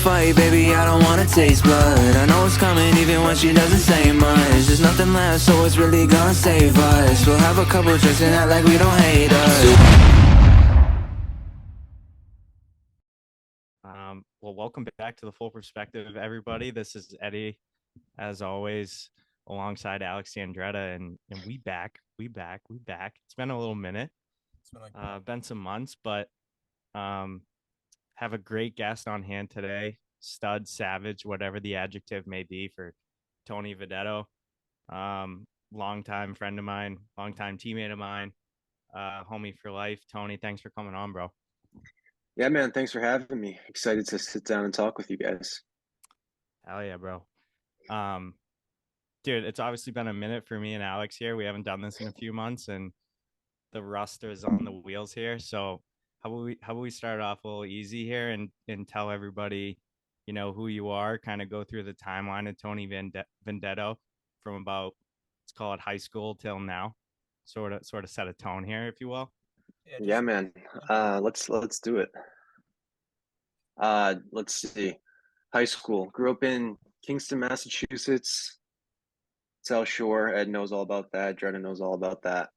fight, baby, I don't wanna taste blood. I know it's coming even when she doesn't say much. There's nothing left, so it's really gonna save us. We'll have a couple drinks and act like we don't hate us. Well, welcome back to the Full Perspective, everybody. This is Eddie, as always, alongside Alex Andretta, and we back. It's been a little minute. It's been like been some months, but have a great guest on hand today. Stud, savage, whatever the adjective may be for Tony Videtto. Longtime friend of mine, longtime teammate of mine, homie for life. Tony, thanks for coming on, bro. Yeah, man. Thanks for having me. Excited to sit down and talk with you guys. Hell yeah, bro. Dude, it's obviously been a minute for me and Alex here. We haven't done this in a few months, and the rust is on the wheels here. So how about we start off a little easy here and tell everybody, you know, who you are, kind of go through the timeline of Tony Vendetto from about, let's call it high school till now. Sort of set a tone here, if you will. Yeah, man. Let's do it. Let's see. High school. Grew up in Kingston, Massachusetts. South Shore. Ed knows all about that. Dredda knows all about that.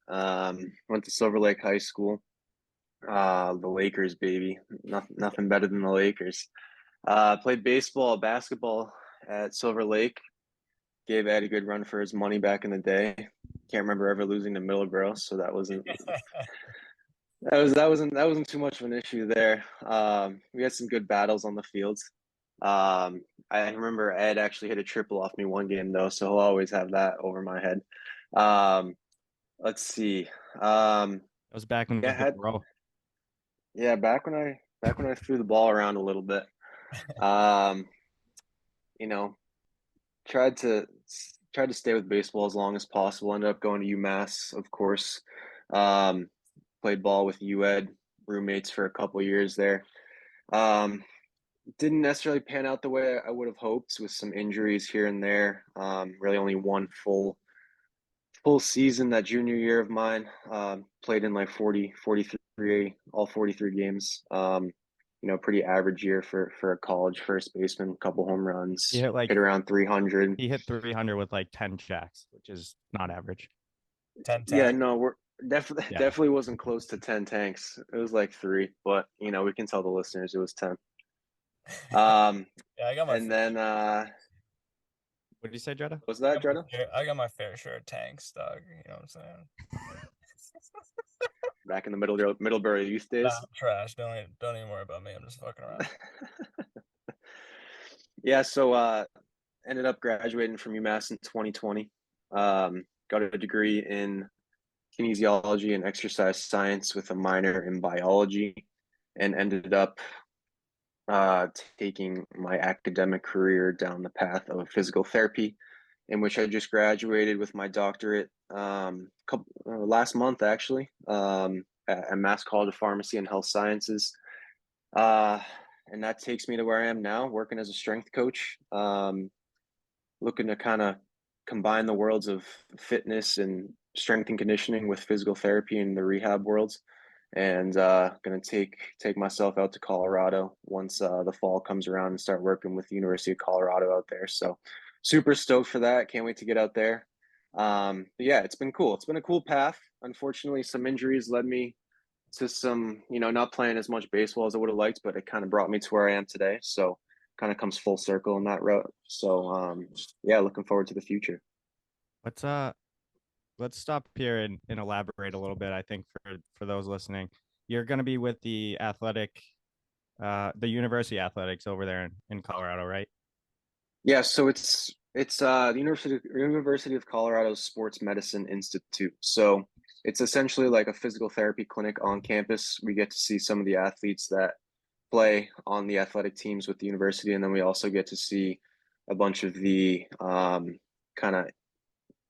Went to Silver Lake High School. The Lakers, baby. Nothing better than the Lakers. Played baseball, basketball at Silver Lake. Gave Ed a good run for his money back in the day. Can't remember ever losing to Middleborough, so that wasn't that wasn't too much of an issue there. We had some good battles on the fields. I remember Ed actually hit a triple off me one game though, so he'll always have that over my head. Let's see. That was back when yeah, back when I threw the ball around a little bit. You know, tried to stay with baseball as long as possible. Ended up going to UMass, of course. Played ball with UED, roommates for a couple of years there. Didn't necessarily pan out the way I would have hoped, with some injuries here and there. Really only one full season that junior year of mine. Played in like 43 games. Pretty average year for a college first baseman. Couple home runs. Hit around 300. He hit 300 with like 10 jacks, which is not average. 10. Yeah, no, we're definitely wasn't close to 10 tanks. It was like 3, but we can tell the listeners it was 10. Yeah, I got my. And then what did you say, Dredda? Was that Dredda? I got my fair share of tanks, dog. You know what I'm saying? Back in the Middleborough youth days. Nah, I'm trash. Don't even worry about me. I'm just fucking around. Yeah, so ended up graduating from UMass in 2020. Got a degree in kinesiology and exercise science with a minor in biology, and ended up taking my academic career down the path of physical therapy, in which I just graduated with my doctorate last month, actually, at Mass College of Pharmacy and Health Sciences. And that takes me to where I am now, working as a strength coach, looking to kind of combine the worlds of fitness and strength and conditioning with physical therapy in the rehab worlds. And going to take myself out to Colorado once the fall comes around and start working with the University of Colorado out there. So super stoked for that. Can't wait to get out there. But yeah, it's been cool. It's been a cool path. Unfortunately, some injuries led me to some, not playing as much baseball as I would have liked, but it kind of brought me to where I am today. So kind of comes full circle in that route. So yeah, looking forward to the future. Let's stop here and elaborate a little bit. I think for those listening, you're going to be with the university athletics over there in Colorado, right? Yeah. So it's the University of Colorado Sports Medicine Institute. So it's essentially like a physical therapy clinic on campus. We get to see some of the athletes that play on the athletic teams with the university, and then we also get to see a bunch of the kind of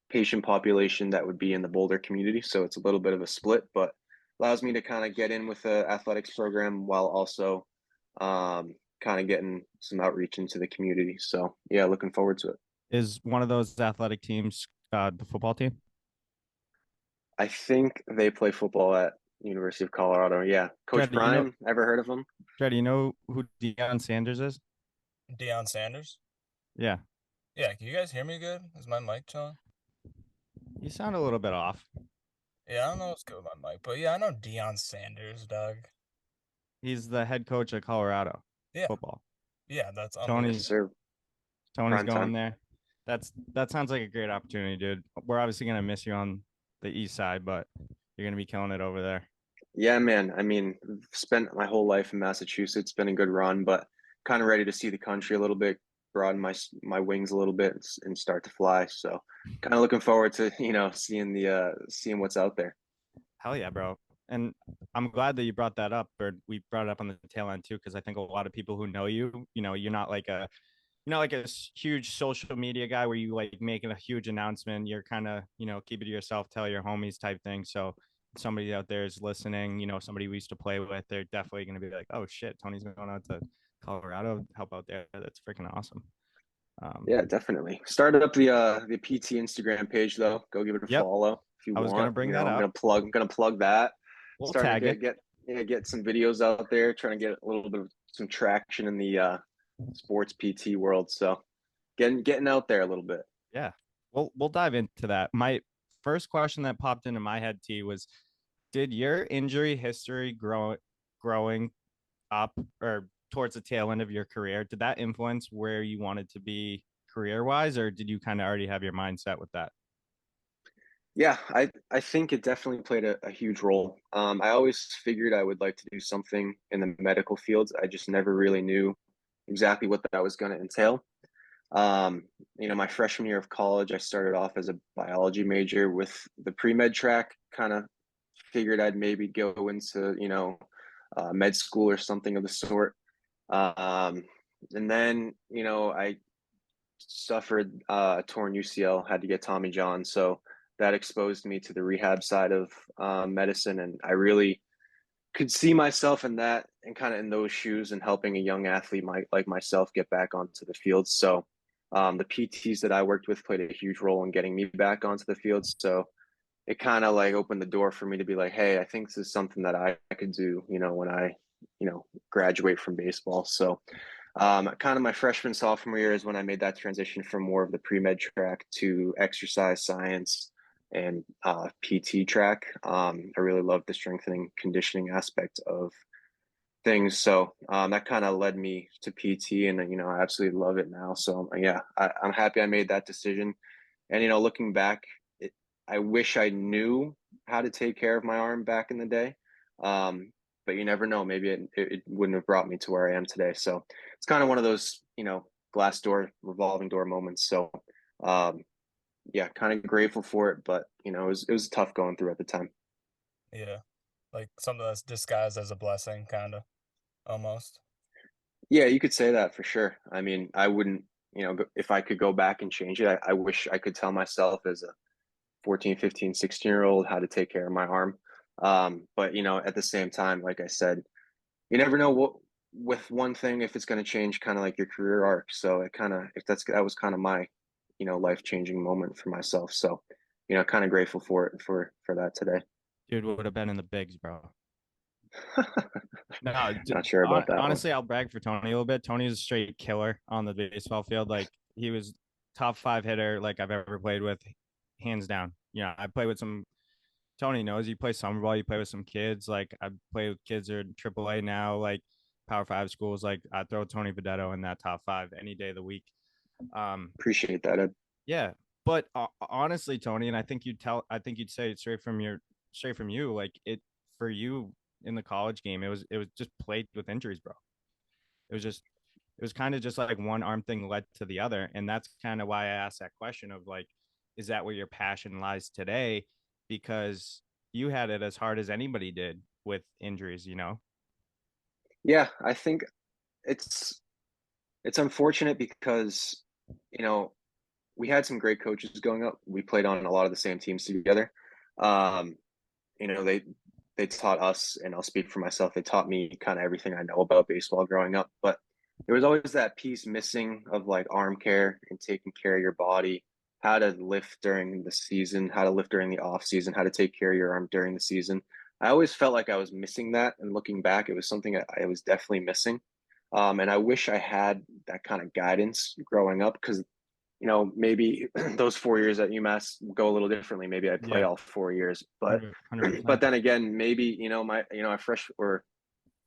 patient population that would be in the Boulder community. So it's a little bit of a split, but allows me to kind of get in with the athletics program while also kind of getting some outreach into the community. So yeah, looking forward to it. Is one of those athletic teams the football team? I think they play football at University of Colorado. Yeah. Coach Brian, ever heard of him? Dredda, you know who Deion Sanders is? Deion Sanders. Yeah, Yeah, can you guys hear me good? Is my mic chilling? you sound a little bit off. Yeah, I don't know what's good with my mic, but yeah, I know Deion Sanders, Doug. He's the head coach of Colorado Yeah, football. yeah, that's Yes, Tony's unbelievable. sir. Tony's Prime going time. there. That sounds like a great opportunity, dude. We're obviously gonna miss you on the east side, but you're gonna be killing it over there. Yeah, man. I mean, spent my whole life in Massachusetts. Been a good run, but kind of ready to see the country a little bit, broaden my wings a little bit, and start to fly. So, kind of looking forward to seeing seeing what's out there. Hell yeah, bro. And I'm glad that you brought that up, or we brought it up on the tail end too, because I think a lot of people who know you, you're not like a huge social media guy where you like making a huge announcement. You're kind of, keep it to yourself, tell your homies type thing. So if somebody out there is listening, somebody we used to play with, they're definitely going to be like, oh shit, Tony's going out to Colorado, help out there. That's freaking awesome. Yeah, definitely. Started up the PT Instagram page though. Go give it a Yep. follow if you I was going to want. bring that up. I'm gonna plug that. We'll Starting tag to you. get some videos out there, trying to get a little bit of some traction in the sports PT world. So getting out there a little bit. Yeah. We'll dive into that. My first question that popped into my head, T, was did your injury history growing up or towards the tail end of your career, did that influence where you wanted to be career wise, or did you kind of already have your mindset with that? Yeah, I think it definitely played a huge role. I always figured I would like to do something in the medical fields. I just never really knew exactly what that was going to entail. Um, my freshman year of college, I started off as a biology major with the pre-med track, kind of figured I'd maybe go into, med school or something of the sort. Um, and then, I suffered a torn UCL, had to get Tommy John. So that exposed me to the rehab side of medicine. And I really could see myself in that and kind of in those shoes and helping a young athlete like myself get back onto the field. So the PTs that I worked with played a huge role in getting me back onto the field. So it kind of like opened the door for me to be like, hey, I think this is something that I could do, when I, graduate from baseball. So kind of my freshman, sophomore year is when I made that transition from more of the pre-med track to exercise science and PT track. I really love the strengthening conditioning aspect of things. So that kind of led me to PT, and I absolutely love it now. So yeah, I'm happy I made that decision. And looking back, I wish I knew how to take care of my arm back in the day. But you never know. Maybe it wouldn't have brought me to where I am today. So it's kind of one of those, glass door, revolving door moments. So um, yeah, kind of grateful for it, but it was tough going through at the time. Yeah, like something that's disguised as a blessing, kind of almost. Yeah, you could say that for sure. I mean, I wouldn't, if I could go back and change it, I wish I could tell myself as a 14, 15, 16-year-old how to take care of my arm. But at the same time, like I said, you never know what with one thing if it's going to change kind of like your career arc. So it kind of if that was kind of my, life-changing moment for myself. So, kind of grateful for it for that today. Dude would have been in the bigs, bro. No, Not sure about that one. honestly, I'll brag for Tony a little bit. Tony's a straight killer on the baseball field. Like he was top five hitter like I've ever played with, hands down. I play with some. Tony knows you play summer ball. You play with some kids. Like I play with kids that are in AAA now, like Power Five schools. Like I throw Tony Videtto in that top five any day of the week. Appreciate that, Ed. Yeah, but honestly, Tony, and I think you'd say it straight from you, like it for you in the college game, it was just plagued with injuries, bro. It was kind of just like one arm thing led to the other, and that's kind of why I asked that question of like, is that where your passion lies today? Because you had it as hard as anybody did with injuries. Yeah, I think it's it's unfortunate because you know we had some great coaches going up. We played on a lot of the same teams together. Um, they taught us, and I'll speak for myself. They taught me kind of everything I know about baseball growing up. But there was always that piece missing of like arm care and taking care of your body, how to lift during the season, how to lift during the off season, how to take care of your arm during the season. I always felt like I was missing that, and looking back, it was something I was definitely missing. And I wish I had that kind of guidance growing up because, maybe those 4 years at UMass go a little differently. Maybe I play Yeah, all 4 years, but 100%. but then again, maybe my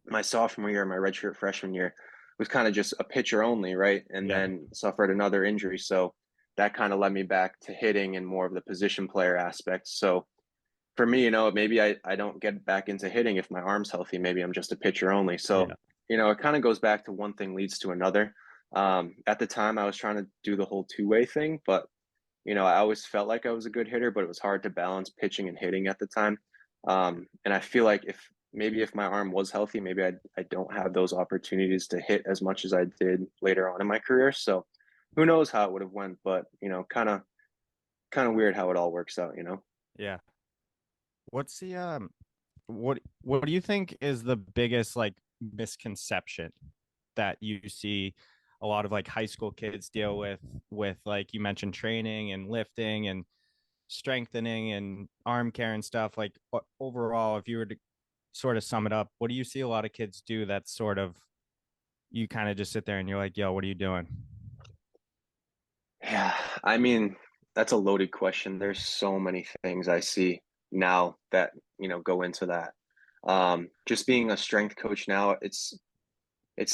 my sophomore year, my redshirt freshman year was kind of just a pitcher only, right? And Yeah, then suffered another injury, so that kind of led me back to hitting and more of the position player aspect. So for me, maybe I don't get back into hitting if my arm's healthy. Maybe I'm just a pitcher only. So, yeah, it kind of goes back to one thing leads to another. At the time, I was trying to do the whole two-way thing, but I always felt like I was a good hitter, but it was hard to balance pitching and hitting at the time. And I feel like if my arm was healthy, maybe I don't have those opportunities to hit as much as I did later on in my career. So who knows how it would have went, but kind of weird how it all works out. yeah. What's the what do you think is the biggest like misconception that you see a lot of like high school kids deal with like you mentioned training and lifting and strengthening and arm care and stuff like overall if you were to sort of sum it up, what do you see a lot of kids do that's sort of you kind of just sit there and you're like, yo, what are you doing? Yeah, I mean, that's a loaded question. There's so many things I see now that, go into that. Just being a strength coach now, it's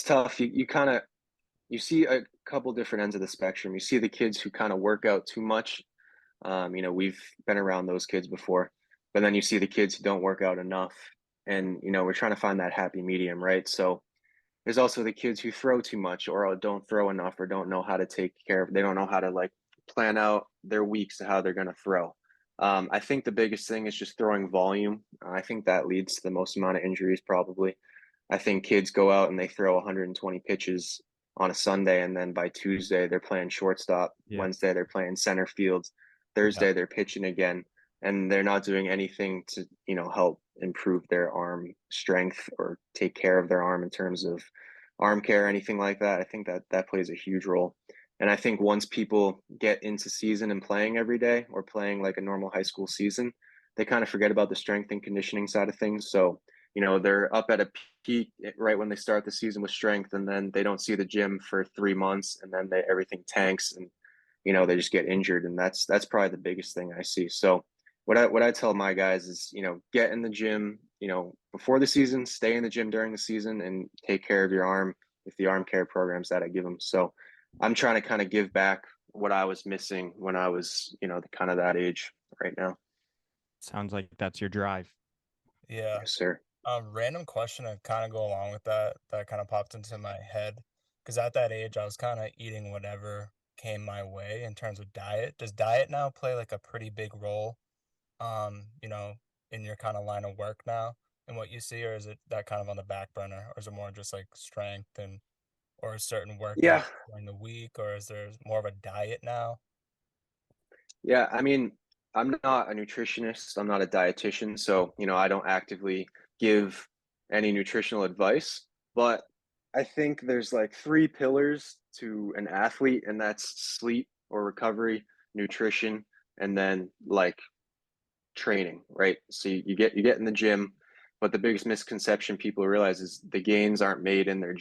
tough. You see a couple different ends of the spectrum. You see the kids who kind of work out too much. We've been around those kids before, but then you see the kids who don't work out enough. And, we're trying to find that happy medium, right? So there's also the kids who throw too much or don't throw enough or don't know how to take care of, they don't know how to like plan out their weeks to how they're going to throw. I think the biggest thing is just throwing volume. I think that leads to the most amount of injuries probably. I think kids go out and they throw 120 pitches on a Sunday, and then by Tuesday they're playing shortstop. Yeah, Wednesday they're playing center field. yeah, Thursday they're pitching again, and they're not doing anything to help improve their arm strength or take care of their arm in terms of arm care or anything like that. I think that plays a huge role. And I think once people get into season and playing every day or playing like a normal high school season, they kind of forget about the strength and conditioning side of things. So they're up at a peak right when they start the season with strength, and then they don't see the gym for 3 months, and then everything tanks, and they just get injured, and that's probably the biggest thing I see. So what I tell my guys is get in the gym before the season, stay in the gym during the season, and take care of your arm with the arm care programs that I give them. So I'm trying to kind of give back what I was missing when I was kind of that age right now. sounds like that's your drive. Yeah. Yes, sir. Random question to kind of go along with that kind of popped into my head. Because at that age, I was kind of eating whatever came my way in terms of diet. Does diet now play like a pretty big role, um, you know, in your kind of line of work now and what you see, or is it that kind of on the back burner, or is it more just like strength and or a certain workout Yeah, during the week, or is there more of a diet now? yeah, I mean, I'm not a nutritionist, I'm not a dietitian, so, I don't actively give any nutritional advice, but I think there's like three pillars to an athlete, and that's sleep or recovery, nutrition, and then like training, right? So you get in the gym, but the biggest misconception people realize is the gains aren't made in the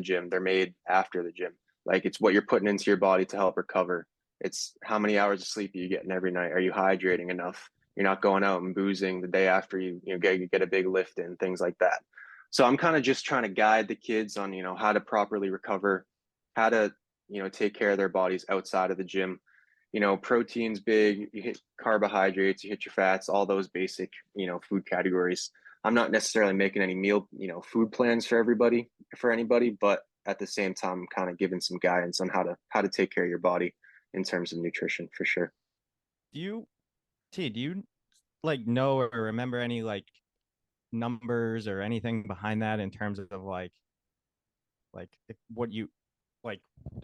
gym, they're made after the gym. Like it's what you're putting into your body to help recover. It's how many hours of sleep are you getting every night? Are you hydrating enough? You're not going out and boozing the day after you get a big lift in, things like that. So I'm kind of just trying to guide the kids on how to properly recover, how to take care of their bodies outside of the gym. Protein's big, you hit carbohydrates, you hit your fats, all those basic, food categories. I'm not necessarily making any meal, food plans for anybody, but at the same time, I'm kind of giving some guidance on how to take care of your body in terms of nutrition for sure. Do you do you like know or remember any like numbers or anything behind that in terms of like what you like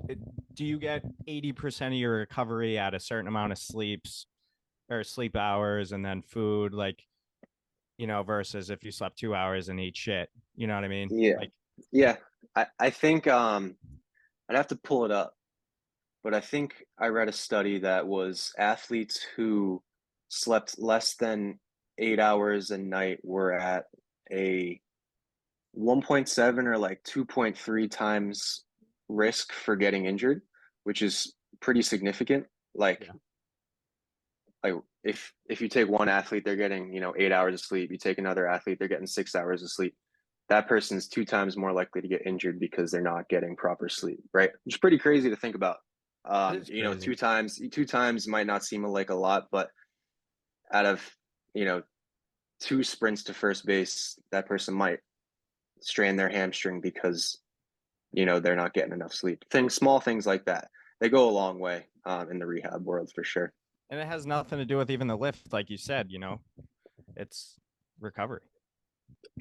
it, do you get 80% of your recovery at a certain amount of sleeps or sleep hours and then food like versus if you slept 2 hours and eat shit, you know what I mean? Yeah. Like Yeah. I think I'd have to pull it up, but I think I read a study that was athletes who slept less than 8 hours a night were at a 1.7 or like 2.3 times risk for getting injured, which is pretty significant. Like, Yeah. like if you take one athlete, they're getting 8 hours of sleep. You take another athlete, they're getting 6 hours of sleep. That person's 2 times more likely to get injured because they're not getting proper sleep, right? Which is pretty crazy to think about. That is crazy. Two times might not seem like a lot, but out of you know two sprints to first base, that person might strain their hamstring because they're not getting enough sleep. Small things like that, they go a long way in the rehab world for sure. And it has nothing to do with even the lift, like you said, it's recovery.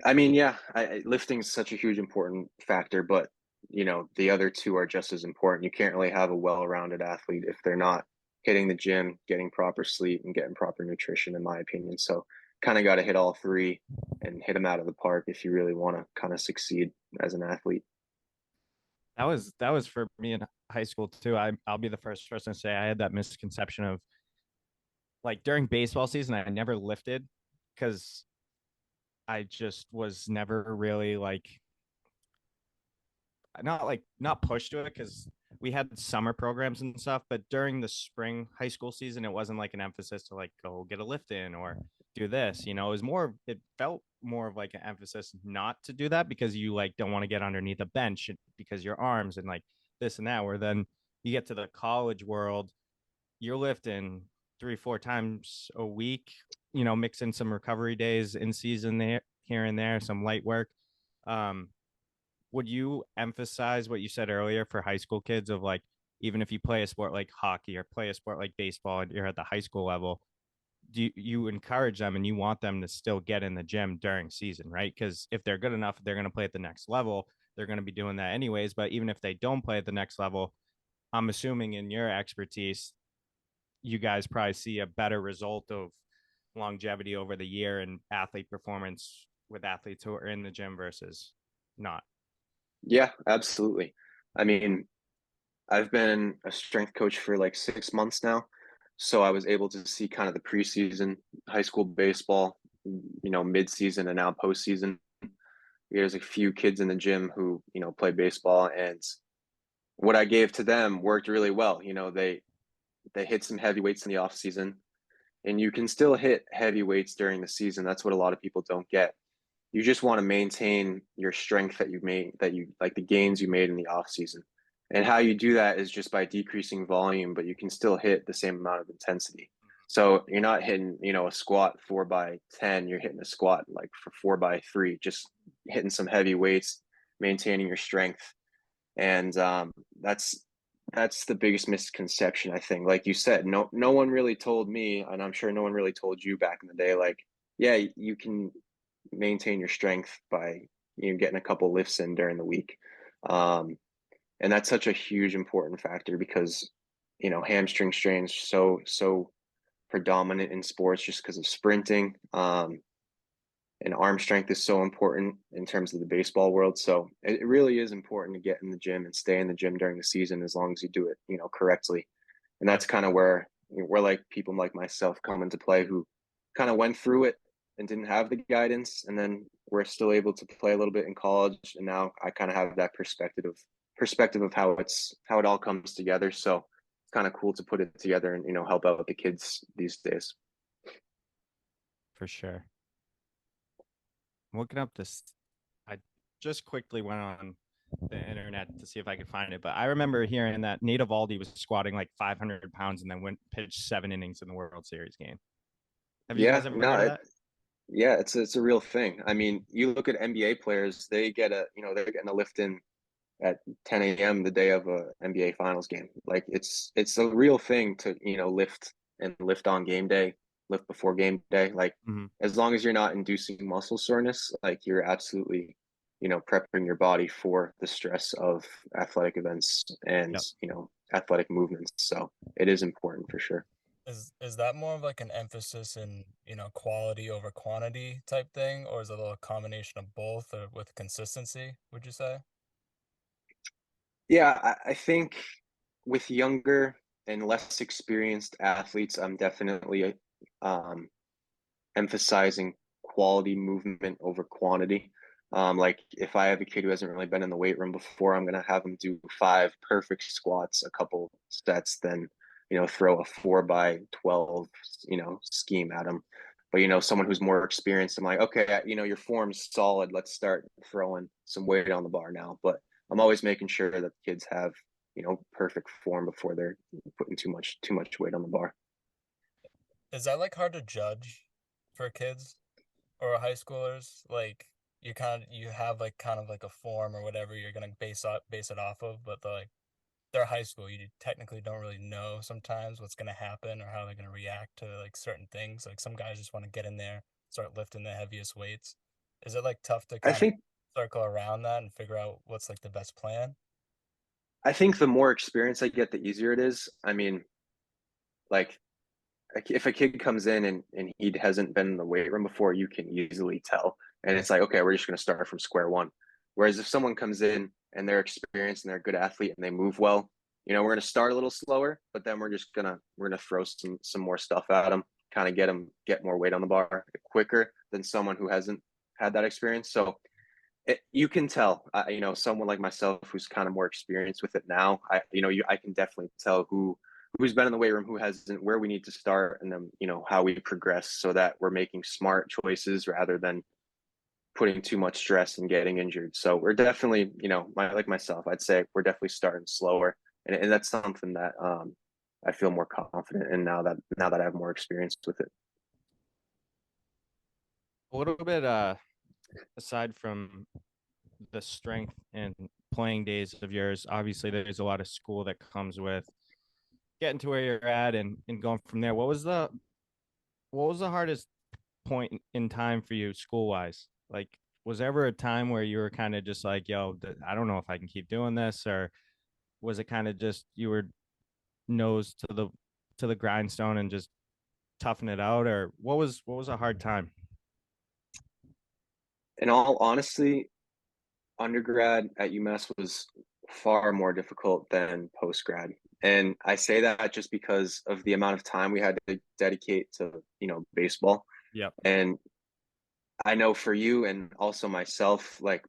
I mean, yeah, lifting is such a huge important factor, but the other two are just as important. You can't really have a well-rounded athlete if they're not hitting the gym, getting proper sleep, and getting proper nutrition, in my opinion. So, kind of got to hit all three and hit them out of the park if you really want to kind of succeed as an athlete. That was for me in high school too. I'll be the first person to say I had that misconception of, like, during baseball season, I never lifted because I just was never really not pushed to it because we had summer programs and stuff, but during the spring high school season, it wasn't like an emphasis to like go get a lift in or do this. It felt more of like an emphasis not to do that because you like don't want to get underneath a bench because your arms and like this and that. Where then you get to the college world, you're lifting 3-4 times a week, mix in some recovery days in season there here and there, some light work. Um, would you emphasize what you said earlier for high school kids of like, even if you play a sport like hockey or play a sport like baseball and you're at the high school level, do you encourage them and you want them to still get in the gym during season, right? Because if they're good enough, they're going to play at the next level. They're going to be doing that anyways. But even if they don't play at the next level, I'm assuming in your expertise, you guys probably see a better result of longevity over the year and athlete performance with athletes who are in the gym versus not. Yeah, absolutely. I mean, I've been a strength coach for like 6 months now. So I was able to see kind of the preseason high school baseball, mid-season and now postseason. There's a few kids in the gym who, play baseball, and what I gave to them worked really well. They hit some heavy weights in the off season, and you can still hit heavy weights during the season. That's what a lot of people don't get. You just want to maintain your strength that you like the gains you made in the off season. And how you do that is just by decreasing volume, but you can still hit the same amount of intensity. So you're not hitting, a squat 4x10, you're hitting a squat like for 4x3, just hitting some heavy weights, maintaining your strength. And that's the biggest misconception, I think. Like you said, no one really told me, and I'm sure no one really told you back in the day, like, yeah, you can maintain your strength by getting a couple lifts in during the week. And that's such a huge important factor because hamstring strains so predominant in sports just because of sprinting. And arm strength is so important in terms of the baseball world. So it really is important to get in the gym and stay in the gym during the season as long as you do it, correctly. And that's kind of where like people like myself come into play who kind of went through it and didn't have the guidance, and then we're still able to play a little bit in college. And now I kind of have that perspective of how it all comes together. So it's kind of cool to put it together and help out with the kids these days. For sure. I'm looking up this. I just quickly went on the internet to see if I could find it, but I remember hearing that Nate Eovaldi was squatting like 500 pounds and then went pitched 7 innings in the World Series game. Have you Yeah, guys ever no, heard of that? yeah, it's a real thing. I mean, you look at NBA players; they're getting a lift in at 10 a.m. the day of a NBA Finals game. Like it's a real thing to lift on game day, lift before game day. Like Mm-hmm. as long as you're not inducing muscle soreness, like you're absolutely prepping your body for the stress of athletic events and Yep. athletic movements. So it is important for sure. Is that more of like an emphasis in, quality over quantity type thing, or is it a little combination of both or with consistency, would you say? Yeah, I think with younger and less experienced athletes, I'm definitely um, emphasizing quality movement over quantity. Like if I have a kid who hasn't really been in the weight room before, I'm gonna have them do 5 perfect squats, a couple sets, then throw a 4 by 12 scheme at them. But someone who's more experienced, I'm like, okay, your form's solid. Let's start throwing some weight on the bar now. But I'm always making sure that the kids have perfect form before they're putting too much weight on the bar. Is that like hard to judge for kids or high schoolers? Like you have like kind of like a form or whatever you're gonna base it off of, but they're high school. You technically don't really know sometimes what's gonna happen or how they're gonna react to like certain things. Like some guys just want to get in there, start lifting the heaviest weights. Is it like tough to I kind of think circle around that and figure out what's like the best plan? I think the more experience I get, the easier it is. I mean, like if a kid comes in and he hasn't been in the weight room before, you can easily tell. And it's like, okay, we're just going to start from square one. Whereas if someone comes in and they're experienced and they're a good athlete and they move well, we're going to start a little slower, but then we're gonna throw some more stuff at them, kind of get more weight on the bar quicker than someone who hasn't had that experience. So you can tell, someone like myself who's kind of more experienced with it now. I can definitely tell who's been in the weight room, who hasn't, where we need to start, and then how we progress so that we're making smart choices rather than putting too much stress and getting injured. So we're definitely, like myself, I'd say we're definitely starting slower, and that's something that I feel more confident in now that I have more experience with it. A little bit aside from the strength and playing days of yours, obviously there's a lot of school that comes with getting to where you're at and going from there. What was the hardest point in time for you school wise? Like, was there ever a time where you were kind of just like, yo, I don't know if I can keep doing this, or was it kind of just you were nose to the grindstone and just toughing it out, or what was a hard time? In all honesty, undergrad at UMass was far more difficult than post grad. And I say that just because of the amount of time we had to dedicate to, baseball. Yep. And I know for you and also myself, like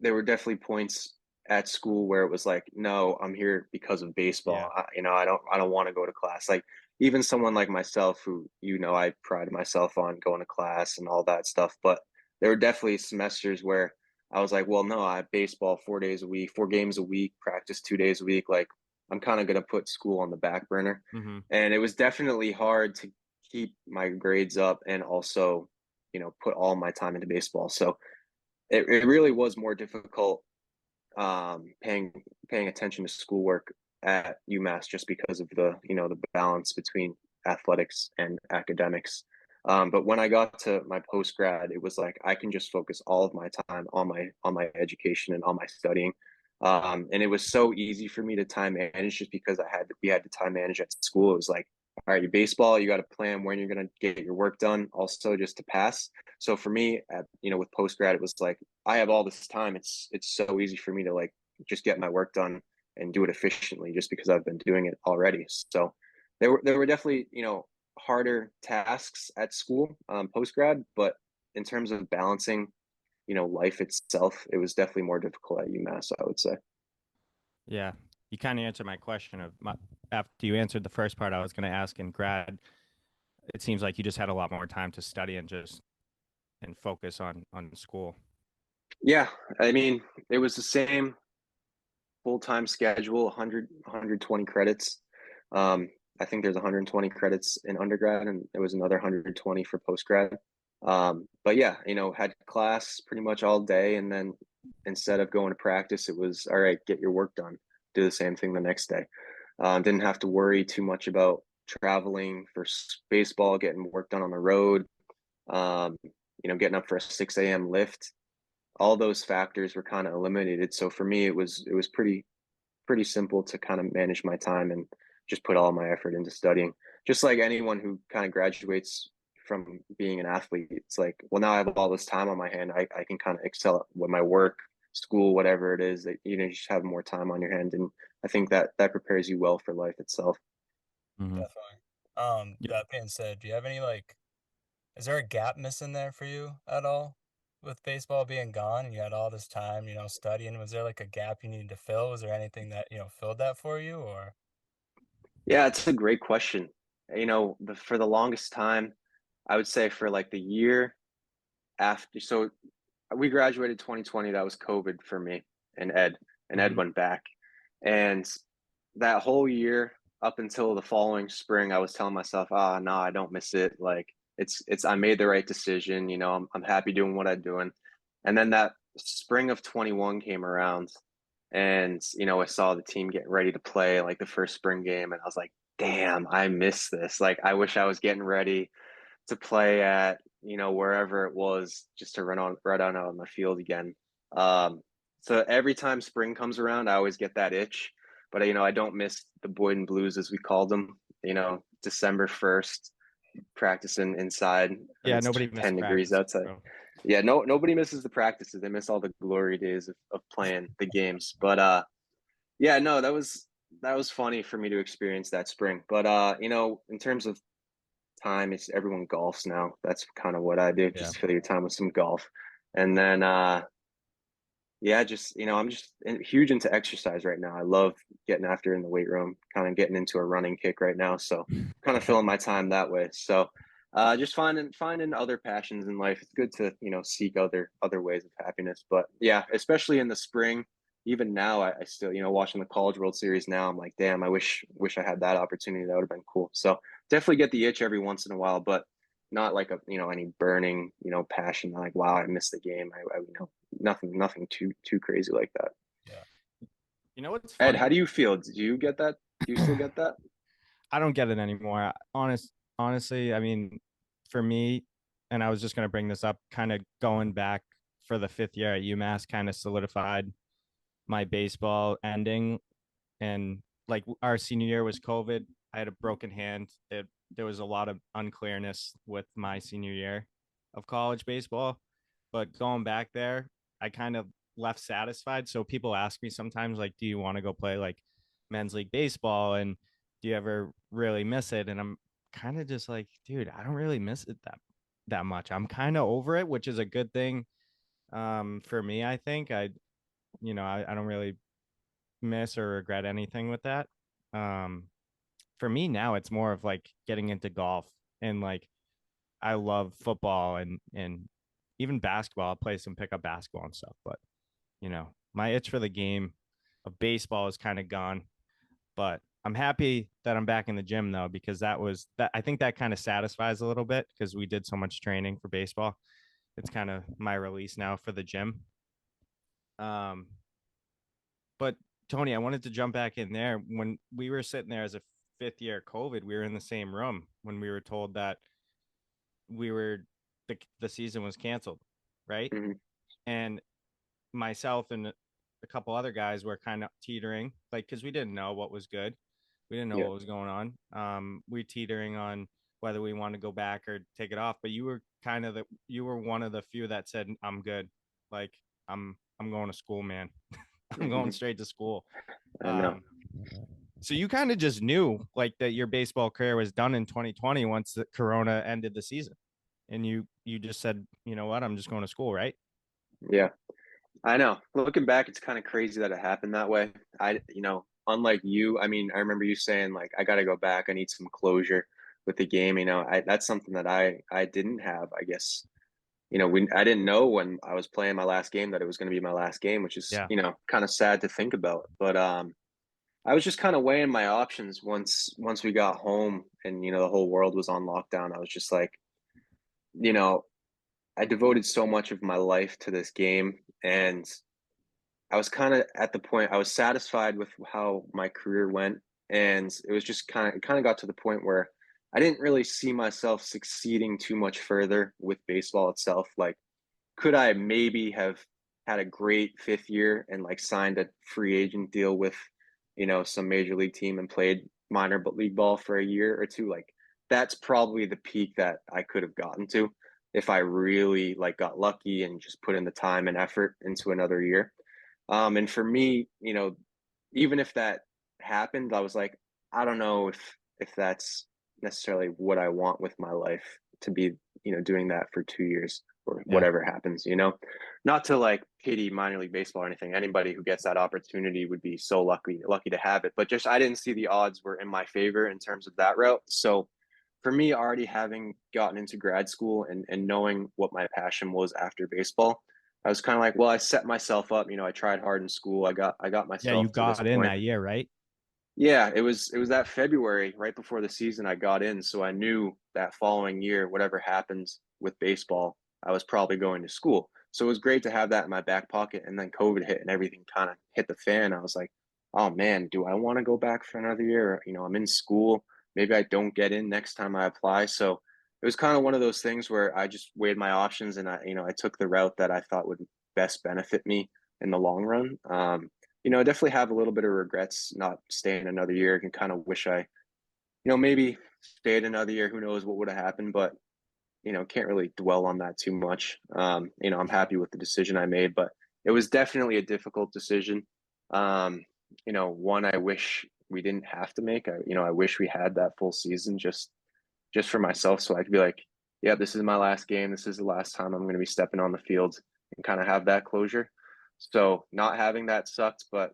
there were definitely points at school where it was like, no, I'm here because of baseball. Yeah. I don't want to go to class. Like even someone like myself who, I pride myself on going to class and all that stuff. But there were definitely semesters where I was like, well, no, I have baseball 4 days a week, 4 games a week, practice 2 days a week. Like I'm kind of going to put school on the back burner. Mm-hmm. And it was definitely hard to keep my grades up and also, put all my time into baseball. So it really was more difficult paying attention to schoolwork at UMass just because of the balance between athletics and academics. But when I got to my post grad, it was like I can just focus all of my time on my education and on my studying. And it was so easy for me to time manage just because we had to time manage at school. It was like, all right, your baseball, you got to plan when you're going to get your work done, also just to pass. So for me, with post grad, it was like I have all this time. It's so easy for me to like just get my work done and do it efficiently just because I've been doing it already. So there were definitely harder tasks at school post grad, but in terms of balancing life itself, it was definitely more difficult at UMass, I would say. Yeah, you kind of answered my question after you answered the first part I was going to ask in grad. It seems like you just had a lot more time to study and focus on school. Yeah, I mean it was the same full-time schedule, 120 credits. um, I think there's 120 credits in undergrad and it was another 120 for postgrad. But yeah, had class pretty much all day, and then instead of going to practice, it was all right, get your work done, do the same thing the next day. Didn't have to worry too much about traveling for baseball, getting work done on the road, um, getting up for a 6 a.m. lift. All those factors were kind of eliminated. So for me, it was pretty simple to kind of manage my time and just put all my effort into studying. Just like anyone who kind of graduates from being an athlete, it's like, well, now I have all this time on my hand. I can kind of excel with my work, school, whatever it is. That you just have more time on your hand, and I think that prepares you well for life itself. Mm-hmm. Definitely. Yep. That being said, do you have any like, is there a gap missing there for you at all? with baseball being gone and you had all this time, studying, was there like a gap you needed to fill? Was there anything that, filled that for you or? Yeah, it's a great question. For the longest time, I would say for like the year after, so we graduated 2020, that was COVID for me and Ed, and Ed Mhm. went back. And that whole year up until the following spring, I was telling myself, no, I don't miss it. Like I made the right decision. I'm happy doing what I'm doing. And then that spring of 21 came around and, I saw the team getting ready to play like the first spring game. And I was like, damn, I miss this. Like, I wish I was getting ready to play at, wherever it was just to run out on the field again. So every time spring comes around, I always get that itch, but I don't miss the Boyden Blues as we called them, December 1st, practicing inside and Yeah, it's nobody 10 missed degrees practice, outside. bro. Yeah, nobody misses the practices. They miss all the glory days of playing the games. But yeah, no, that was funny for me to experience that spring. But in terms of time, it's everyone golfs now. That's kind of what I do. Yeah. Just fill your time with some golf. And then yeah, just I'm just huge into exercise right now. I love getting after in the weight room, kind of getting into a running kick right now. So kind of Okay. filling my time that way. So just finding other passions in life. It's good to seek other ways of happiness. But yeah, especially in the spring. Even now, I still watching the College World Series now. I'm like, damn, I wish I had that opportunity. That would have been cool. So definitely get the itch every once in a while, but not like any burning passion. Like, wow, I missed the game. Nothing too crazy like that. Yeah. You know what's Ed, funny? how do you feel? Do you get that? Do you still get that? I don't get it anymore. Honestly, I mean, for me, and I was just gonna bring this up, kind of going back for the fifth year at UMass, kind of solidified my baseball ending. And like our senior year was COVID. I had a broken hand. There was a lot of unclearness with my senior year of college baseball. But going back there, I kind of left satisfied. So people ask me sometimes, like, do you want to go play like men's league baseball? And do you ever really miss it? And I'm kind of just like, dude, I don't really miss it that much. I'm kind of over it, which is a good thing for me, I think. I don't really miss or regret anything with that. Um, for me now, it's more of like getting into golf and like I love football and even basketball. I'll play some pickup basketball and stuff, but my itch for the game of baseball is kind of gone. But I'm happy that I'm back in the gym though, because that I think that kind of satisfies a little bit because we did so much training for baseball. It's kind of my release now for the gym. Um, But Tony, I wanted to jump back in there. When we were sitting there as a fifth year COVID, we were in the same room when we were told that we were the season was canceled, right? Hmm. And myself and a couple other guys were kind of teetering, like because we didn't know what was good, we didn't know Yeah. what was going on. We teetering on whether we want to go back or take it off. But you were one of the few that said, "I'm good. Like I'm going to school, man. I'm going straight to school." I know. Um, so you kind of just knew like that your baseball career was done in 2020 once the Corona ended the season, and you just said, you know what, I'm just going to school, right? Yeah, I know. Looking back, it's kind of crazy that it happened that way. Unlike you, I mean, I remember you saying like, I got to go back. I need some closure with the game. That's something that I didn't have. I guess I didn't know when I was playing my last game that it was going to be my last game, which is Yeah. kind of sad to think about. But I was just kind of weighing my options once we got home and the whole world was on lockdown. I was just like, you know, I devoted so much of my life to this game, and I was kind of at the point I was satisfied with how my career went, and it was just kind of got to the point where I didn't really see myself succeeding too much further with baseball itself. Like, could I maybe have had a great fifth year and like signed a free agent deal with, some major league team and played minor league ball for a year or two? Like, that's probably the peak that I could have gotten to if I really like got lucky and just put in the time and effort into another year. And for me, even if that happened, I was like, I don't know if that's necessarily what I want with my life to be, doing that for 2 years. or Yeah. whatever happens, not to like pity minor league baseball or anything. Anybody who gets that opportunity would be so lucky to have it. But just I didn't see the odds were in my favor in terms of that route. So for me, already having gotten into grad school and knowing what my passion was after baseball, I was kind of like, well, I set myself up. I tried hard in school. I got Yeah, you myself to this got in point. that year, right? Yeah, it was that February right before the season I got in, so I knew that following year, whatever happens with baseball, I was probably going to school. So it was great to have that in my back pocket. And then COVID hit and everything kind of hit the fan. I was like, oh man, do I want to go back for another year? I'm in school. Maybe I don't get in next time I apply. So it was kind of one of those things where I just weighed my options and I took the route that I thought would best benefit me in the long run. I definitely have a little bit of regrets not staying another year and kind of wish I, maybe stayed another year. Who knows what would have happened, but, can't really dwell on that too much. I'm happy with the decision I made, but it was definitely a difficult decision. One I wish we didn't have to make. I wish we had that full season just for myself so I could be like, yeah, this is my last game. This is the last time I'm going to be stepping on the field and kind of have that closure. So not having that sucked, but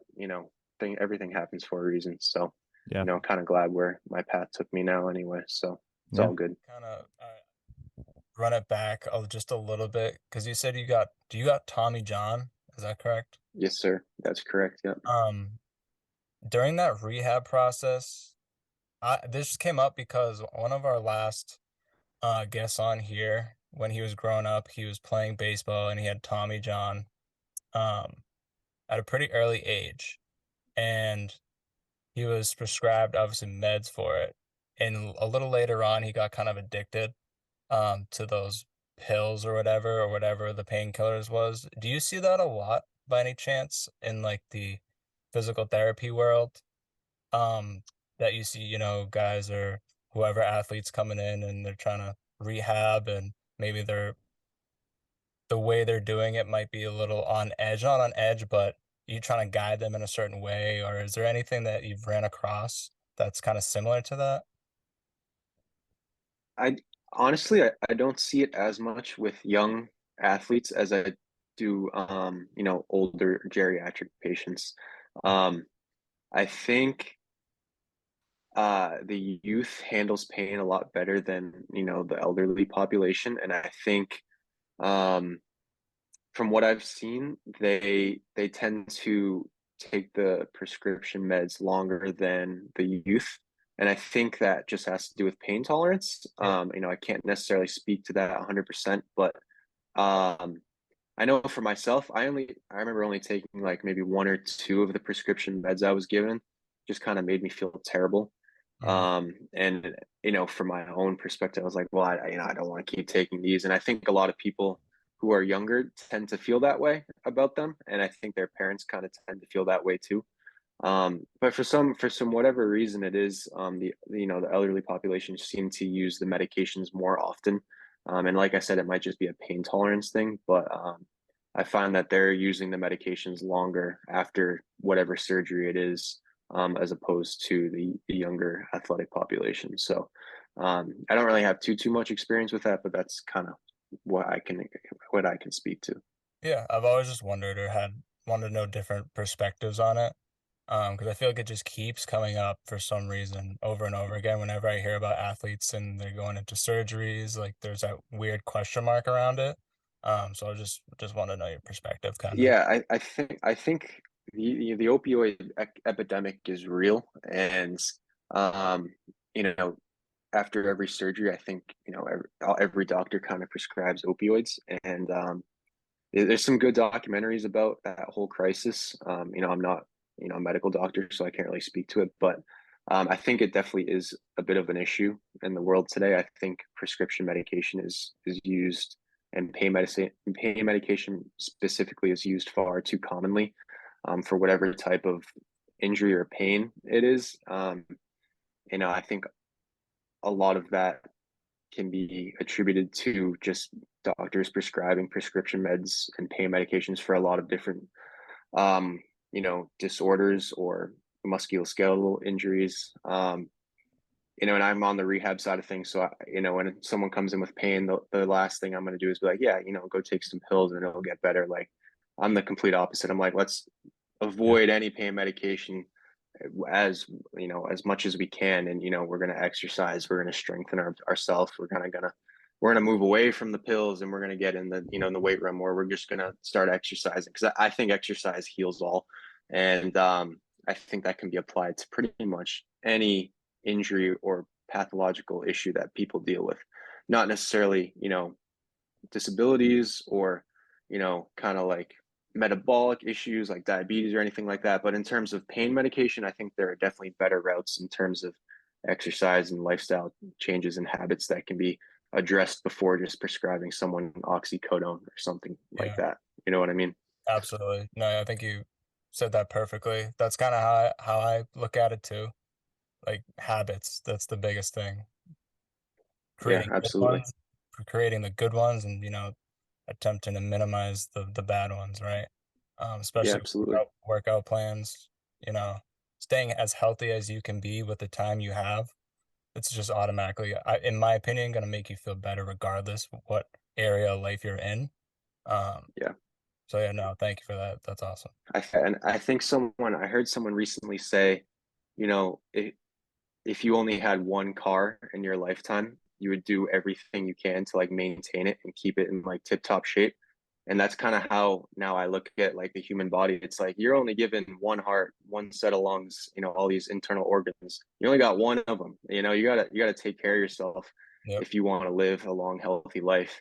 everything happens for a reason. So Yeah. kind of glad where my path took me now anyway. So it's all good. Kind of run it back just a little bit because you said you got Tommy John. Is that correct? Yes, sir. That's correct. Yep. During that rehab process, this came up because one of our last guests on here, when he was growing up, he was playing baseball and he had Tommy John at a pretty early age. And he was prescribed obviously meds for it. And a little later on, he got kind of addicted to those pills or whatever the painkillers was. Do you see that a lot by any chance in like the physical therapy world? That you see, guys or whoever athletes coming in and they're trying to rehab and maybe the way they're doing it might be a little on edge, not on edge, but you trying to guide them in a certain way, or is there anything that you've ran across that's kind of similar to that? I honestly, I don't see it as much with young athletes as I do, older geriatric patients. I think the youth handles pain a lot better than the elderly population, and I think um, from what I've seen, they tend to take the prescription meds longer than the youth, and I think that just has to do with pain tolerance. I can't necessarily speak to that 100%, but um, I know for myself, I remember only taking like maybe one or two of the prescription meds I was given, just kind of made me feel terrible. Mhm. And from my own perspective, I was like, well, I don't want to keep taking these. And I think a lot of people who are younger tend to feel that way about them, and I think their parents kind of tend to feel that way too. But for some whatever reason, it is the elderly population seem to use the medications more often. And like I said, it might just be a pain tolerance thing, but I find that they're using the medications longer after whatever surgery it is, as opposed to the younger athletic population. So I don't really have too much experience with that, but that's kind of what I can speak to. Yeah, I've always just wondered or had wanted to know different perspectives on it. Because I feel like it just keeps coming up for some reason over and over again whenever I hear about athletes and they're going into surgeries, like there's that weird question mark around it. So I just want to know your perspective, kind of. Yeah, I think the opioid epidemic is real, and um, you know, after every surgery, I think every doctor kind of prescribes opioids, and there's some good documentaries about that whole crisis. I'm not a medical doctor, so I can't really speak to it, but I think it definitely is a bit of an issue in the world today. I think prescription medication is used, and pain medication specifically is used far too commonly for whatever type of injury or pain it is. I think a lot of that can be attributed to just doctors prescribing prescription meds and pain medications for a lot of different disorders or musculoskeletal injuries. and I'm on the rehab side of things. So, when someone comes in with pain, the last thing I'm going to do is be like, yeah, go take some pills and it'll get better. Like, I'm the complete opposite. I'm like, let's Yeah. avoid any pain medication as as much as we can, and we're going to exercise, we're going to strengthen ourselves, we're going to move away from the pills, and we're going to get in the in the weight room, where we're just going to start exercising, because I think exercise heals all. And I think that can be applied to pretty much any injury or pathological issue that people deal with, not necessarily disabilities, or kind of like metabolic issues like diabetes or anything like that. But in terms of pain medication, I think there are definitely better routes in terms of exercise and lifestyle changes and habits that can be addressed before just prescribing someone oxycodone or something like Yeah, that. You know what I mean? absolutely. No, I think you said that perfectly. That's kind of how I look at it too. Like habits, that's the biggest thing. Yeah, Creating good absolutely. ones, creating the good ones, and attempting to minimize the bad ones, right? Yeah, Especially absolutely. workout plans, you know, staying as healthy as you can be with the time you have. It's just automatically, in my opinion, going to make you feel better regardless of what area of life you're in. Um, Yeah. so yeah, no, thank you for that. That's awesome. And I think I heard someone recently say, you know, if you only had one car in your lifetime, you would do everything you can to like maintain it and keep it in like tip top shape. And that's kind of how now I look at like the human body. It's like you're only given one heart, one set of lungs, all these internal organs. You only got one of them. You gotta take care of yourself Yep, if you want to live a long, healthy life.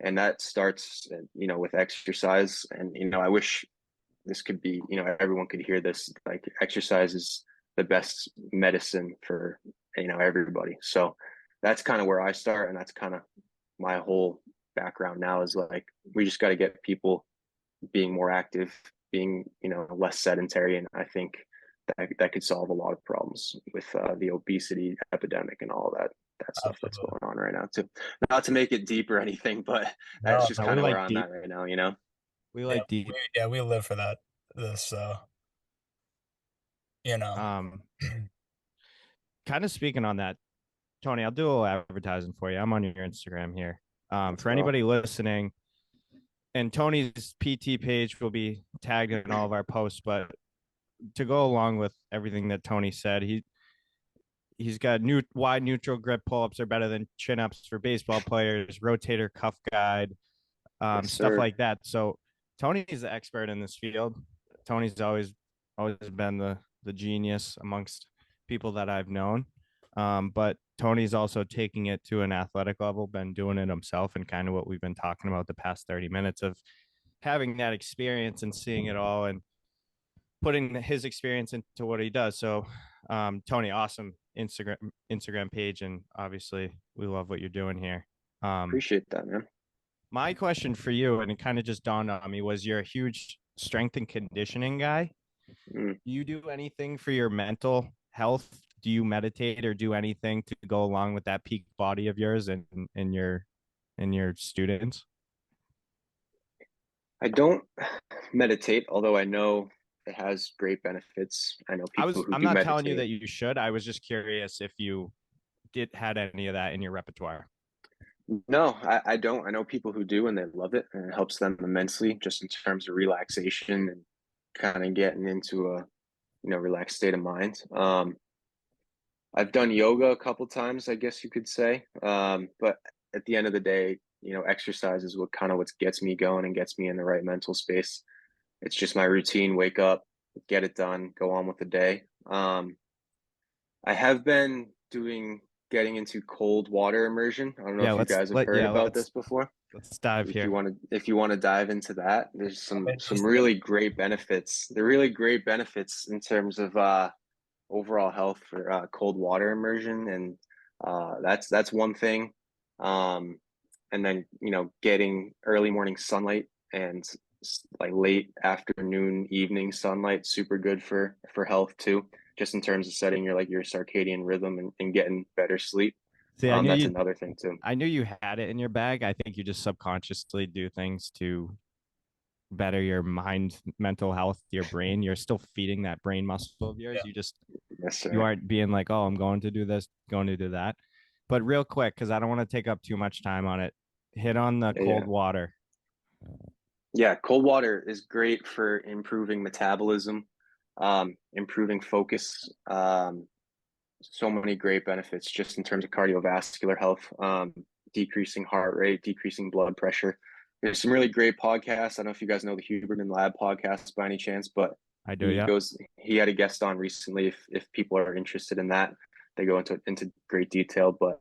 And that starts, with exercise. And I wish this could be, everyone could hear this. Like, exercise is the best medicine for everybody. So that's kind of where I start, and that's kind of my whole background now, is like, we just got to get people being more active, being less sedentary. And I think that could solve a lot of problems with the obesity epidemic and all that stuff that's absolutely. going on right now too. Not to make it deep or anything, but that's No, just No, kind we of where like I'm deep. at right now, We yeah, like deep. we live for that. This, so you know, Um, Kind of speaking on that, Tony, I'll do a little advertising for you. I'm on your Instagram here. Let's For go. anybody listening, and Tony's PT page will be tagged in all of our posts. But to go along with everything that Tony said, he's got new wide neutral grip pull-ups are better than chin-ups for baseball players, rotator cuff guide, Yes, stuff sir. like that. So Tony's the expert in this field. Tony's always been the genius amongst people that I've known. But Tony's also taking it to an athletic level, been doing it himself, and kind of what we've been talking about the past 30 minutes of having that experience and seeing it all and putting his experience into what he does. So, Tony, awesome Instagram page, and obviously we love what you're doing here. Um, Appreciate that, man. my question for you, and it kind of just dawned on me, was you're a huge strength and conditioning guy. Mm. Do you do anything for your mental health? Do you meditate or do anything to go along with that peak body of yours and your students? I don't meditate, although I know it has great benefits. I know people who I'm do not telling you meditate. that you should. I was just curious if you did had any of that in your repertoire. No, I don't. I know people who do, and they love it, and it helps them immensely, just in terms of relaxation and kind of getting into a relaxed state of mind. I've done yoga a couple times, I guess you could say. But at the end of the day, exercise is what gets me going and gets me in the right mental space. It's just my routine: wake up, get it done, go on with the day. I have been getting into cold water immersion. I don't know Yeah, if you guys have heard about this before. let's dive here. If you want to dive into that, there's I'm some interested. really great benefits. They're really great benefits in terms of overall health for cold water immersion, and that's one thing. Um, and then getting early morning sunlight and like late afternoon, evening sunlight, super good for health too. Just in terms of setting your circadian rhythm, and getting better sleep. See, That's another thing too. I knew you had it in your bag. I think you just subconsciously do things to better your mind, mental health, your brain. You're still feeding that brain muscle of yours. Yeah. Yes, You sir. aren't being like, oh, I'm going to do this, going to do that. But real quick, because I don't want to take up too much time on it, hit on the Yeah, yeah. cold water. Yeah, cold water is great for improving metabolism, improving focus. So many great benefits just in terms of cardiovascular health, decreasing heart rate, decreasing blood pressure. There's some really great podcasts. I don't know if you guys know the Huberman Lab podcast by any chance, but I do, yeah. he had a guest on recently. If people are interested in that, they go into great detail. But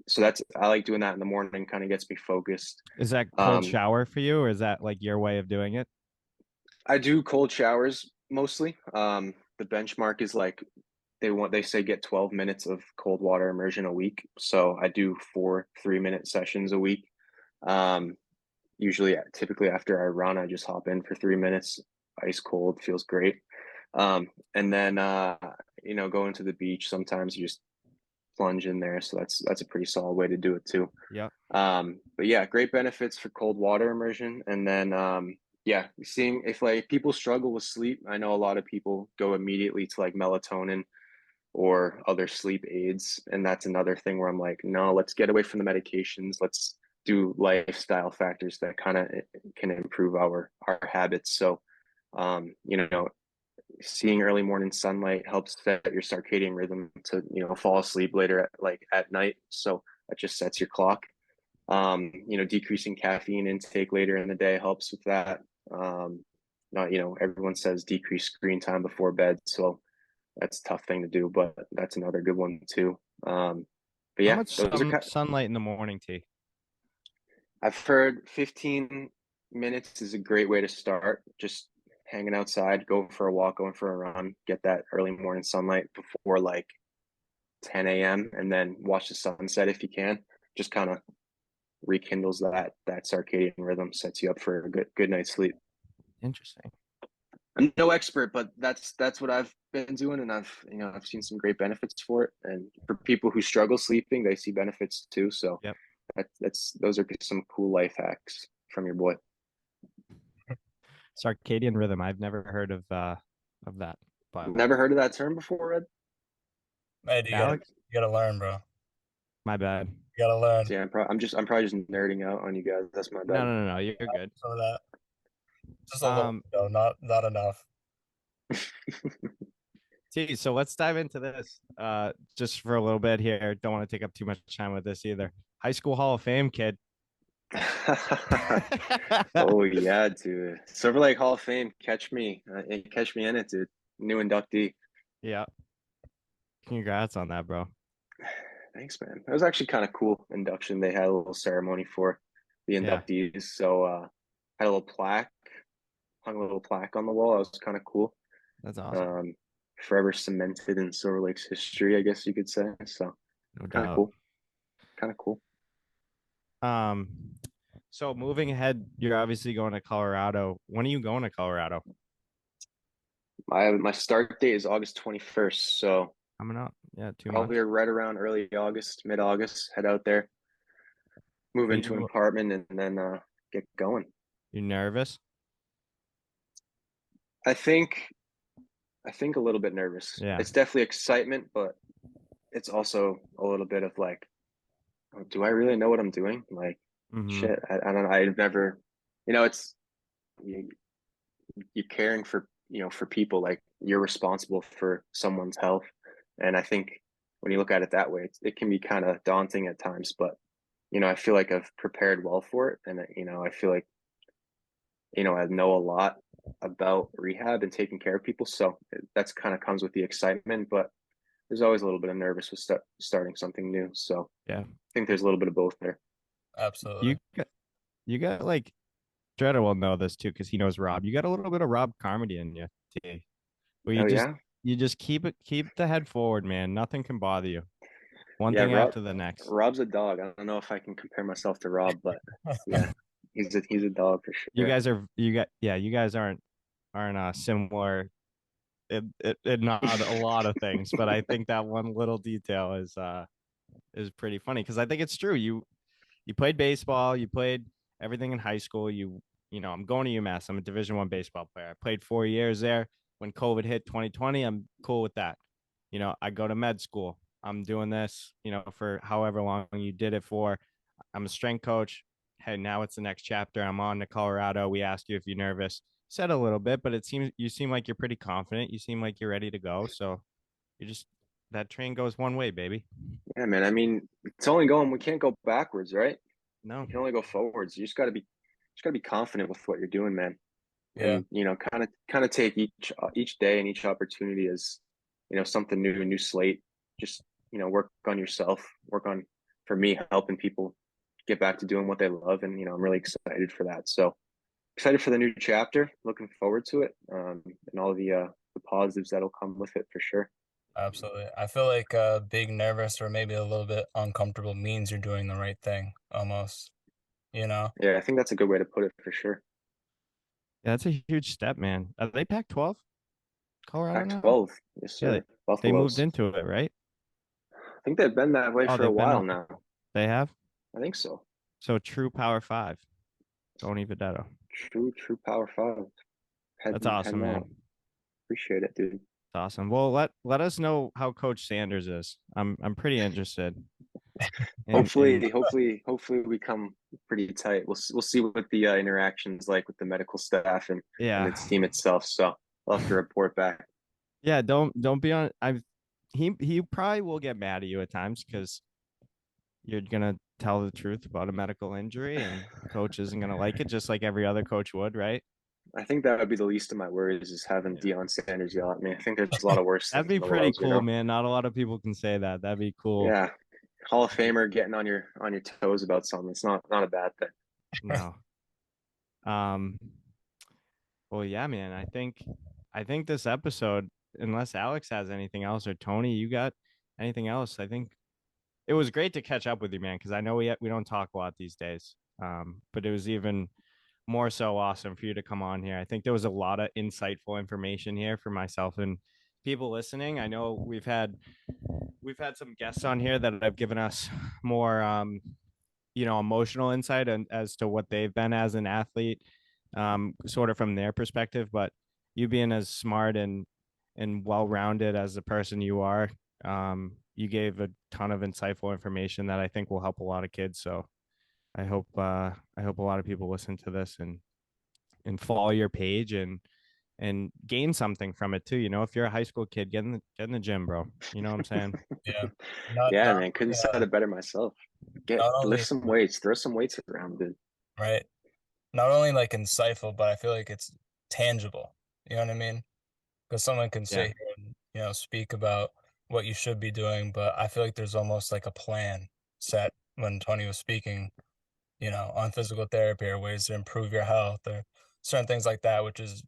so I like doing that in the morning, kind of gets me focused. Is that cold shower for you, or is that like your way of doing it? I do cold showers mostly. The benchmark is like they say get 12 minutes of cold water immersion a week. So I do 4 3-minute sessions a week. Um, Usually, typically after I run, I just hop in for 3 minutes. Ice cold feels great. And then go into the beach. Sometimes you just plunge in there. So that's a pretty solid way to do it too. Yeah. But yeah, great benefits for cold water immersion. And then yeah, seeing if like people struggle with sleep. I know a lot of people go immediately to like melatonin or other sleep aids. And that's another thing where I'm like, no, let's get away from the medications. Let's do lifestyle factors that kind of can improve our habits. So, seeing early morning sunlight helps set your circadian rhythm to, fall asleep later at night. So that just sets your clock. Decreasing caffeine intake later in the day helps with that. Not, everyone says decrease screen time before bed. So that's a tough thing to do, but that's another good one too. But How yeah, much those are sunlight in the morning, T? I've heard 15 minutes is a great way to start. Just hanging outside, go for a walk, going for a run, get that early morning sunlight before like 10 a.m. and then watch the sunset if you can. Just kind of rekindles that circadian rhythm, sets you up for a good night's sleep. Interesting. I'm no expert, but that's what I've been doing, and I've seen some great benefits for it. And for people who struggle sleeping, they see benefits too. So Yep. those are some cool life hacks from your boy. Circadian rhythm. I've never heard of that. But Never heard of that term before, Ed? Hey, Alex, you gotta learn, bro. my bad. You gotta learn. Yeah, I'm probably just nerding out on you guys. That's my bad. No. You're good. Some of that. Just a little, not enough. T, so let's dive into this just for a little bit here. Don't want to take up too much time with this either. High School Hall of Fame kid. Oh yeah, dude. Silver Lake Hall of Fame. Catch me in it, dude. New inductee. Yeah. Congrats on that, bro. Thanks, man. That was actually kind of cool induction. They had a little ceremony for the inductees. So had a little plaque, hung a little plaque on the wall. That was kind of cool. That's awesome. Forever cemented in Silver Lake's history, I guess you could say. So No kind of doubt. cool. Kind of cool. So moving ahead, you're obviously going to Colorado. When are you going to Colorado? My start date is August 21st. So Coming up. Yeah, 2 probably months. right around early August, mid-August, head out there, move into an apartment, and then get going. You nervous? I think a little bit nervous. Yeah. It's definitely excitement, but it's also a little bit of like, do I really know what I'm doing? Like, shit, I don't know. I've never, it's you're caring for for people, like you're responsible for someone's health, and I think when you look at it that way, it can be kind of daunting at times, but I feel like I've prepared well for it, and I feel like I know a lot about rehab and taking care of people, so that's kind of comes with the excitement, but there's always a little bit of nervous with starting something new. So yeah, I think there's a little bit of both there. Absolutely. You got like Dredder will know this too because he knows Rob. You got a little bit of Rob Carmody in you, T. Where you just keep the head forward, man. Nothing can bother you. One thing after the next. Rob's a dog. I don't know if I can compare myself to Rob, but yeah, he's a dog for sure. You guys aren't similar in not a lot of things, but I think that one little detail is pretty funny because I think it's true. You played baseball, you played everything in high school, you I'm going to UMass. I'm a Division I baseball player. I played 4 years there. When COVID hit 2020, I'm cool with that. I go to med school. I'm doing this, for however long you did it for. I'm a strength coach. Hey, now it's the next chapter. I'm on to Colorado. We asked you if you're nervous. Said a little bit, but you seem like you're pretty confident. You seem like you're ready to go. So you just that train goes one way, baby. Yeah, man. I mean, it's only going. We can't go backwards, right? No. You can only go forwards. You just got to be confident with what you're doing, man. Yeah, And kind of take each day and each opportunity as something new, a new slate. Just work on yourself. Work on, for me, helping people get back to doing what they love, and I'm really excited for that. So excited for the new chapter. Looking forward to it, and all the positives that'll come with it for sure. absolutely. I feel like being nervous or maybe a little bit uncomfortable means you're doing the right thing almost, you know? Yeah, I think that's a good way to put it for sure. Yeah, that's a huge step, man. Are they Pac-12? Colorado now? Pac-12, yes Yeah, sir. they moved Buffaloes. into it, right? I think they've been that way Oh, for a they've been while there. now. They have? I think so. So true Power 5. Tony Videtto. True Power Five. That's Heading awesome, man. out. Appreciate it, dude. That's awesome. Well, let us know how Coach Sanders is. I'm pretty interested. Hopefully we come pretty tight. We'll see what the interactions like with the medical staff and the Yeah. team itself. So I'll have to report back. Yeah, don't be on he probably will get mad at you at times because you're gonna tell the truth about a medical injury and coach isn't gonna like it, just like every other coach would, right? I think that would be the least of my worries is having Deion Sanders yell at me. I think there's a lot of worse That'd things be in the pretty world, cool, man. Not a lot of people can say that. That'd be cool. Yeah. Hall of Famer getting on your toes about something. It's not a bad thing. No. Um, well, yeah, man. I think this episode, unless Alex has anything else or Tony, you got anything else? I think it was great to catch up with you, man, because I know we don't talk a lot these days. But it was even more so awesome for you to come on here. I think there was a lot of insightful information here for myself and people listening. I know we've had some guests on here that have given us more emotional insight and as to what they've been as an athlete, sort of from their perspective. But you being as smart and well-rounded as the person you are, you gave a ton of insightful information that I think will help a lot of kids. So I hope a lot of people listen to this and follow your page and gain something from it too. If you're a high school kid, get in the gym, bro. You know what I'm saying? Yeah. Not Yeah, not man. Couldn't only, said it better myself. not Lift only some weights, throw some weights around, dude. right. Not only like insightful, but I feel like it's tangible. You know what I mean? Because someone can Yeah. sit here and, speak about what you should be doing, but I feel like there's almost like a plan set when Tony was speaking, on physical therapy or ways to improve your health or certain things like that, which is,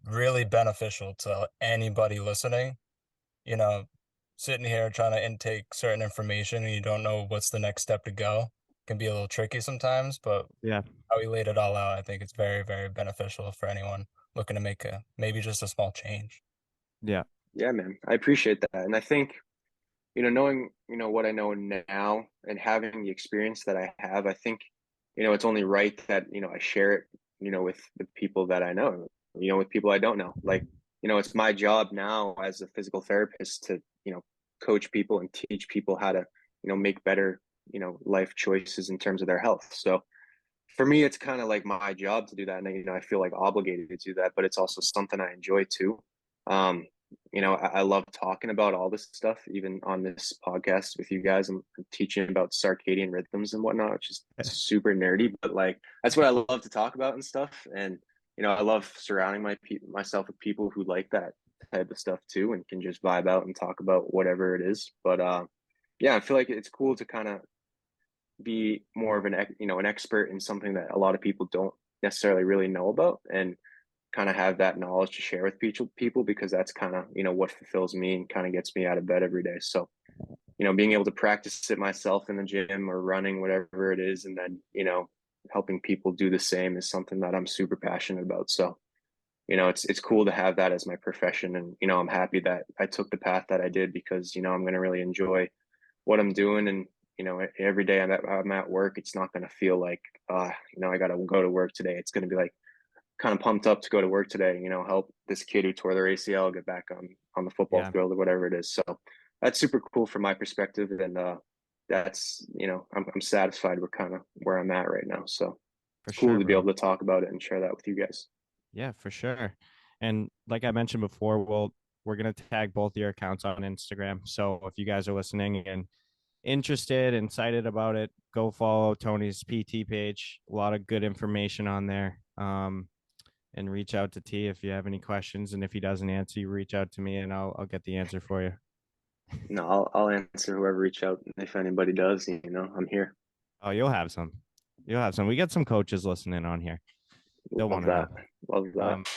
really beneficial to anybody listening. You know, sitting here trying to intake certain information and you don't know what's the next step to go can be a little tricky sometimes, but Yeah. how we laid it all out, I think it's very, very beneficial for anyone looking to make maybe just a small change. Yeah. Yeah, man. I appreciate that. And I think, knowing, what I know now and having the experience that I have, I think, it's only right that, I share it, with the people that I know, with people I don't know. Like, it's my job now as a physical therapist to, coach people and teach people how to, make better, life choices in terms of their health. So for me, it's kind of like my job to do that. And, I feel like obligated to do that, but it's also something I enjoy too. Um, I love talking about all this stuff, even on this podcast with you guys. I'm teaching about circadian rhythms and whatnot, which is super nerdy, but like, that's what I love to talk about and stuff. And, I love surrounding myself with people who like that type of stuff too, and can just vibe out and talk about whatever it is. But, yeah, I feel like it's cool to kind of be more of an expert in something that a lot of people don't necessarily really know about, and kind of have that knowledge to share with people because that's kind of what fulfills me and kind of gets me out of bed every day. So being able to practice it myself in the gym or running, whatever it is, and then helping people do the same is something that I'm super passionate about. So it's cool to have that as my profession, and I'm happy that I took the path that I did because I'm going to really enjoy what I'm doing, and every day I'm at work, it's not going to feel like, I got to go to work today. It's going to be like kind of pumped up to go to work today, help this kid who tore their ACL get back on the football Yeah, field or whatever it is. So that's super cool from my perspective. And, that's, I'm satisfied with kind of where I'm at right now. So for it's cool sure, to be bro. able to talk about it and share that with you guys. Yeah, for sure. And like I mentioned before, we're gonna tag both your accounts on Instagram. So if you guys are listening and interested and excited about it, go follow Tony's PT page. A lot of good information on there. And reach out to T if you have any questions. And if he doesn't answer, you reach out to me and I'll get the answer for you. No, I'll answer whoever reach out. If anybody does, I'm here. Oh, you'll have some. You'll have some. We got some coaches listening on here. They'll Love want to that. know. Love that.